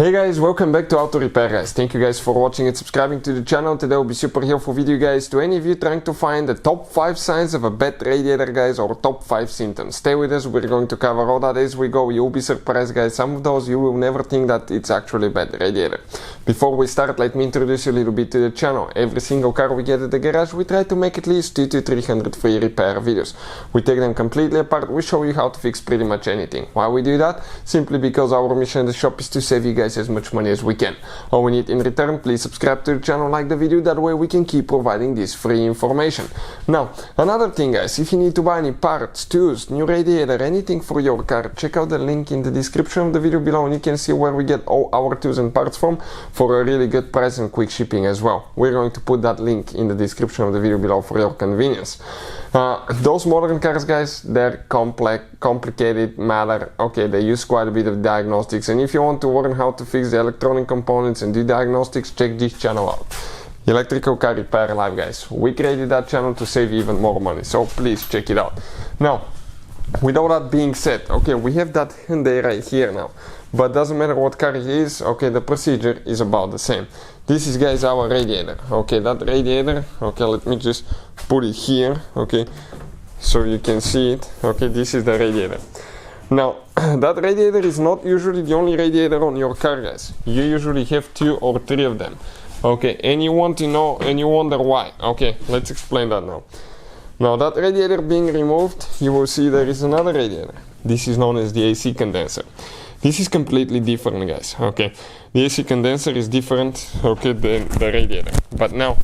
Hey guys, welcome back to Auto Repair guys. Thank you guys for watching and subscribing to the channel. Today will be super helpful video guys to any of you trying to find the top 5 signs of a bad radiator guys, or top 5 symptoms. Stay with us, we're going to cover all that as we go. You'll be surprised guys, some of those you will never think that it's actually a bad radiator. Before we start, let me introduce you a little bit to the channel. Every single car we get at the garage, we try to make at least 200 to 300 free repair videos. We take them completely apart, we show you how to fix pretty much anything. Why we do that? Simply because our mission in the shop is to save you guys as much money as we can. All we need in return, please subscribe to the channel, like the video, that way we can keep providing this free information. Now, another thing guys, if you need to buy any parts, tools, new radiator, anything for your car, check out the link in the description of the video below and you can see where we get all our tools and parts from for a really good price and quick shipping as well. We're going to put that link in the description of the video below for your convenience. Those modern cars guys, they're complicated matter. Okay, they use quite a bit of diagnostics, and if you want to learn how to fix the electronic components and do diagnostics, check this channel out. Electrical Car Repair Live guys. We created that channel to save you even more money, so please check it out. Now, with all that being said, okay, we have that Hyundai right here now, but doesn't matter what car it is, okay, the procedure is about the same. This is guys our radiator. Okay, that radiator, okay, let me just put it here, okay, so you can see it. Okay, this is the radiator. Now, that radiator is not usually the only radiator on your car guys. You usually have 2 or 3 of them. Okay, and you want to know and you wonder why. Okay, let's explain that now. Now, that radiator being removed, you will see there is another radiator. This is known as the AC condenser. This is completely different guys. Okay, the AC condenser is different, okay, than the radiator. But now,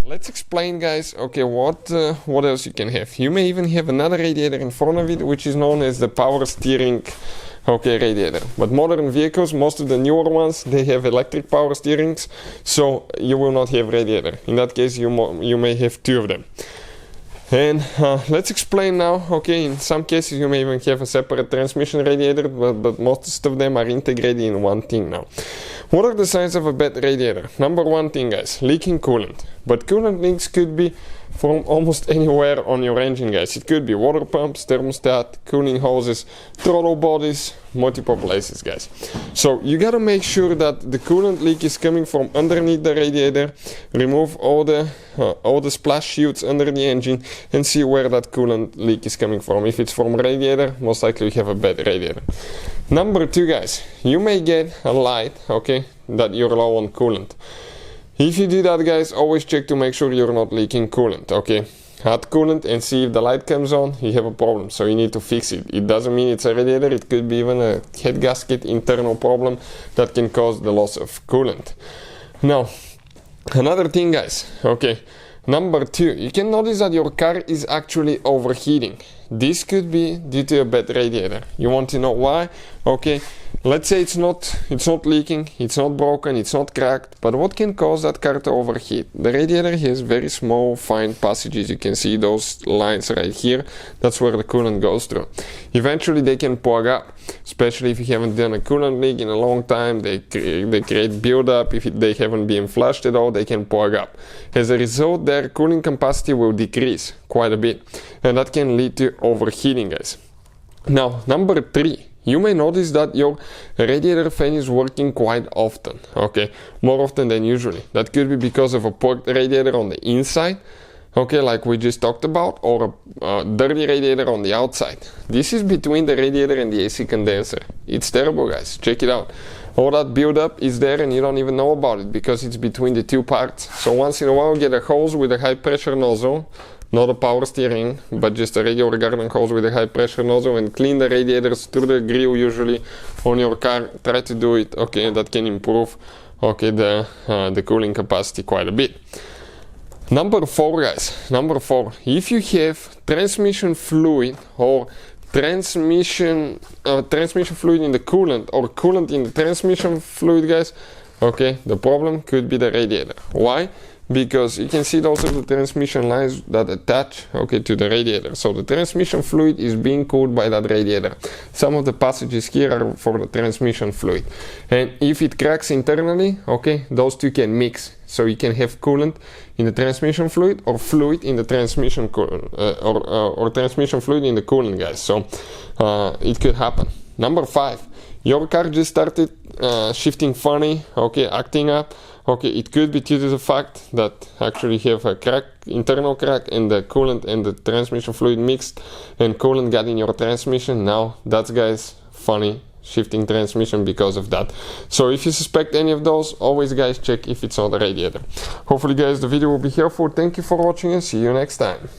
let's explain guys, okay, what else you can have. You may even have another radiator in front of it, which is known as the power steering, okay, radiator. But modern vehicles, most of the newer ones, they have electric power steerings, so you will not have radiator. In that case, you may have 2 of them. And let's explain now. Okay, in some cases you may even have a separate transmission radiator, but most of them are integrated in one thing now. What are the signs of a bad radiator? Number 1 thing guys, leaking coolant. But coolant leaks could be from almost anywhere on your engine guys. It could be water pumps, thermostat, cooling hoses, throttle bodies, multiple places guys. So you gotta make sure that the coolant leak is coming from underneath the radiator. Remove all the splash shields under the engine and see where that coolant leak is coming from. If it's from radiator, most likely you have a bad radiator. Number 2 guys, you may get a light, okay, that you're low on coolant. If you do that guys, always check to make sure you're not leaking coolant. Okay, add coolant and see if the light comes on, you have a problem, so you need to fix it. It doesn't mean it's a radiator, it could be even a head gasket internal problem that can cause the loss of coolant. Now, another thing guys, okay, number 2, you can notice that your car is actually overheating. This could be due to a bad radiator. You want to know why? Okay, let's say it's not leaking, it's not broken, it's not cracked, but what can cause that car to overheat? The radiator has very small fine passages. You can see those lines right here. That's where the coolant goes through. Eventually they can plug up, especially if you haven't done a coolant leak in a long time. They create buildup. If they haven't been flushed at all, they can plug up. As a result, their cooling capacity will decrease quite a bit, and that can lead to overheating guys. Now, number 3, you may notice that your radiator fan is working quite often, okay, more often than usually. That could be because of a poor radiator on the inside, okay, like we just talked about, or a dirty radiator on the outside. This is between the radiator and the AC condenser. It's terrible guys, check it out. All that buildup is there and you don't even know about it because it's between the 2 parts. So once in a while get a hose with a high pressure nozzle, not a power steering, but just a regular garden hose with a high pressure nozzle, and clean the radiators through the grill usually on your car. Try to do it, okay, that can improve, okay, the cooling capacity quite a bit. Number 4 guys, number 4, if you have transmission fluid or transmission fluid in the coolant, or coolant in the transmission fluid guys, okay, the problem could be the radiator. Why? Because you can see those are the transmission lines that attach, okay, to the radiator. So the transmission fluid is being cooled by that radiator. Some of the passages here are for the transmission fluid, and if it cracks internally, okay, those 2 can mix. So you can have coolant in the transmission fluid, or fluid in the transmission or transmission fluid in the coolant guys. So it could happen. Number 5, your car just started shifting funny, okay, acting up. Okay, it could be due to the fact that actually you have a crack, internal crack, and the coolant and the transmission fluid mixed, and coolant got in your transmission. Now that's, guys, funny shifting transmission because of that. So if you suspect any of those, always, guys, check if it's on the radiator. Hopefully, guys, the video will be helpful. Thank you for watching and see you next time.